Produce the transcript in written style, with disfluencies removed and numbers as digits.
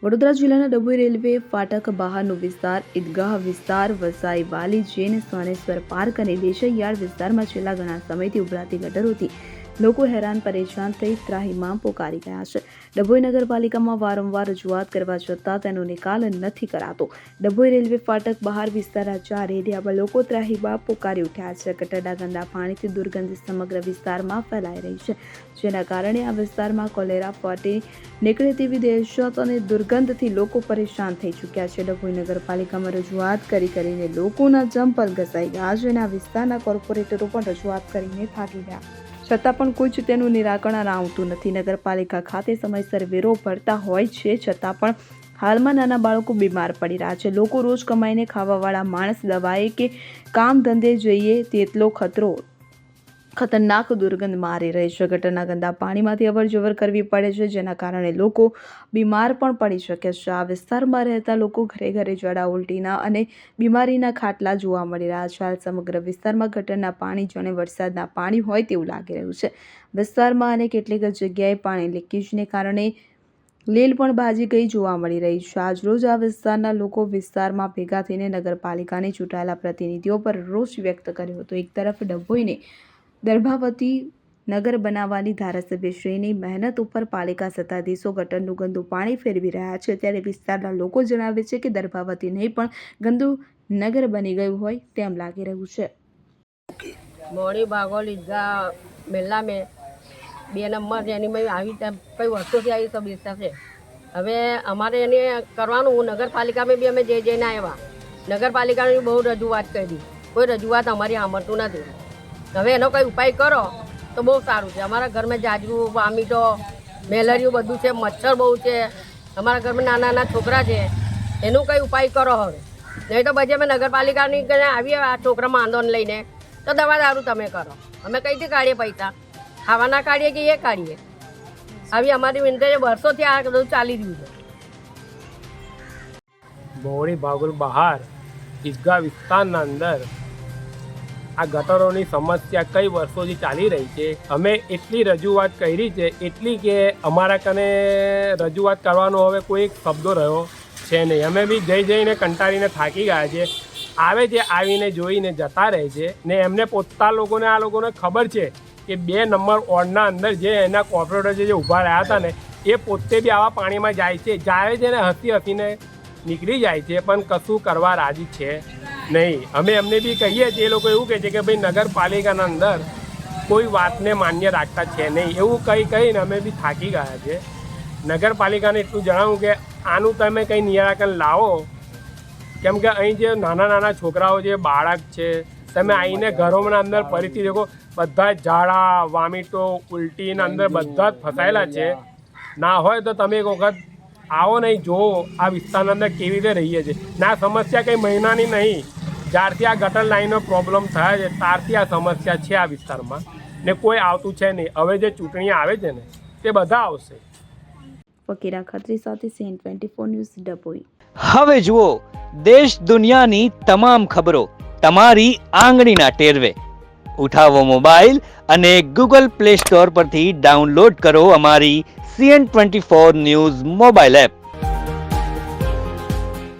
વડોદરા જિલ્લાના ડભોઈ રેલવે ફાટક બહારનો વિસ્તાર ઈદગાહ વિસ્તાર વસાઈ વાલી જૈન સ્વાનેશ્વર પાર્ક અને દેસાઈ યાર્ડ વિસ્તારમાં છેલ્લા ઘણા સમયથી ઉભરાતી ગટરોથી લોકો હેરાન પરેશાન થઈ ત્રાહિમામ પોકારી ગયા છે। ડભોઈ નગરપાલિકામાં વારંવાર રજૂઆત કરવા છતાં તેનો નિકાલ નથી કરાતો। ડભોઈ રેલવે ફાટક બહાર વિસ્તારના 4 એરિયામાં લોકો ત્રાહિમામ પોકારી ઉઠ્યા છે। ગટરના ગંદા પાણીથી દુર્ગંધ સમગ્ર વિસ્તારમાં ફેલાઈ રહી છે, જેના કારણે આ વિસ્તારમાં કોલેરા ફાટી નીકળે તેવી દહેશત અને દુર્ગંધથી લોકો પરેશાન થઈ ચૂક્યા છે। ડભોઈ નગરપાલિકામાં રજૂઆત કરીને લોકોના ચંપલ ઘસાઈ ગયા છે અને આ વિસ્તારના કોર્પોરેટરો પણ રજૂઆત કરીને થાકી ગયા, છતાં પણ કોઈ જ તેનું નિરાકરણ આવતું નથી। નગરપાલિકા ખાતે સમયસર વેરો ભરતા હોય છે, છતાં પણ હાલમાં નાના બાળકો બીમાર પડી રહ્યા છે। લોકો રોજ કમાઈને ખાવાવાળા માણસ દવાએ કે કામ ધંધે જઈએ તેટલો ખતરનાક દુર્ગંધ મારી રહી છે। ગટરના ગંદા પાણીમાંથી અવરજવર કરવી પડે છે, જેના કારણે લોકો બીમાર પણ પડી શકે છે। આ વિસ્તારમાં રહેતા લોકો ઘરે ઘરે ઝાડા ઉલટીના અને બીમારીના ખાટલા જોવા મળી રહ્યા છે। હાલ સમગ્ર વિસ્તારમાં ગટરના પાણી જાણે વરસાદના પાણી હોય તેવું લાગી રહ્યું છે। વિસ્તારમાં અને કેટલીક જગ્યાએ પાણી લીકેજને કારણે લીલ પણ ભાજી ગઈ જોવા મળી રહી છે। આજરોજ આ વિસ્તારના લોકો વિસ્તારમાં ભેગા થઈને નગરપાલિકાની ચૂંટાયેલા પ્રતિનિધિઓ પર રોષ વ્યક્ત કર્યો હતો। એક તરફ ડભોઈને દર્ભાવતી નગર બનાવવાની ધારાસભ્યશ્રીની મહેનત ઉપર પાલિકા સત્તાધીશો ગટરનું ગંદુ પાણી ફેરવી રહ્યા છે, ત્યારે વિસ્તારના લોકો જણાવે છે કે દર્ભાવતી નહીં પણ ગંદુ નગર બની ગયું હોય તેમ લાગી રહ્યું છે। મોડી ભાગોલ ઈદગાહ મેલા में 2 નંબર એની મેં આવી કઈ વર્ષોથી આવી સમસ્યા છે। હવે અમારે એને કરવાનું, નગરપાલિકામાં બી અમે જઈને આવ્યા, નગરપાલિકાની બહુ રજૂઆત કરી, કોઈ રજૂઆત અમારી સાંભળતું નથી। હવે એનો કંઈ ઉપાય કરો તો બહુ સારું છે। અમારા ઘરમાં જાજરું વામીટો મેલેરિયું બધું છે, મચ્છર બહુ છે, અમારા ઘરમાં નાના નાના છોકરા છે, એનું કંઈ ઉપાય કરો હવે, નહીં તો પછી અમે નગરપાલિકાની આવીએ આ છોકરામાં આંદોલન લઈને તો દવા દારૂ તમે કરો, અમે કઈથી કાઢીએ પૈસા, ખાવાના કાઢીએ કે એ કાઢીએ। આવી અમારી વિનંતી વર્ષોથી આ બધું ચાલી રહ્યું છે। મોડી ભાગોલ બહાર ઈદગાહ વિસ્તારના અંદર આ ગટરોની સમસ્યા કઈ વર્ષોથી ચાલી રહી છે। અમે એટલી રજૂઆત કરી છે, એટલી કે અમારા કને રજૂઆત કરવાનો હવે કોઈ શબ્દો રહ્યો છે નહીં। અમે બી જઈને કંટાળીને થાકી ગયા છે। આવે છે, આવીને જોઈને જતા રહે છે ને એમને પોતા લોકોને આ લોકોને ખબર છે કે 2 નંબર વોર્ડના અંદર જે એના કોર્પોરેટર જે ઊભા રહ્યા હતા ને એ પોતે બી આવા પાણીમાં જાય છે ને હસી હસીને નીકળી જાય છે, પણ કશું કરવા રાજી છે નહીં। અમે એમને બી કહીએ છીએ, એ લોકો એવું કહે છે કે ભાઈ નગરપાલિકાના અંદર કોઈ વાતને માન્ય રાખતા છે નહીં, એવું કહીને અમે બી થાકી ગયા છે। નગરપાલિકાને એટલું જણાવું કે આનું તમે કંઈ નિરાકરણ લાવો, કેમ કે અહીં જે નાના નાના છોકરાઓ છે, બાળક છે, તમે આવીને ઘરોના અંદર ફરીથી દેખો બધા ઝાડા વામીટો ઉલટીના અંદર બધા જ ફસાયેલા છે। ના હોય તો તમે એક વખત આવો નહીં, જુઓ આ વિસ્તારના અંદર કેવી રીતે રહીએ છીએ। ના સમસ્યા કંઈ મહિનાની નહીં, જ્યારથી આ ગટર લાઈનનો પ્રોબ્લેમ થયા છે ત્યારથી આ સમસ્યા છે આ વિસ્તારમાં ને કોઈ આવતું છે નહીં। હવે જે ચૂંટણી આવે છે ને તે બધા આવશે। ફકીરા ખત્રી સાથે CN24 ન્યૂઝ ડભોઈ। હવે જુઓ દેશ દુનિયાની તમામ ખબરો તમારી આંગળીના ટેરવે। ઉઠાવો મોબાઈલ અને Google Play Store પરથી ડાઉનલોડ કરો અમારી CN24 ન્યૂઝ મોબાઈલ એપ।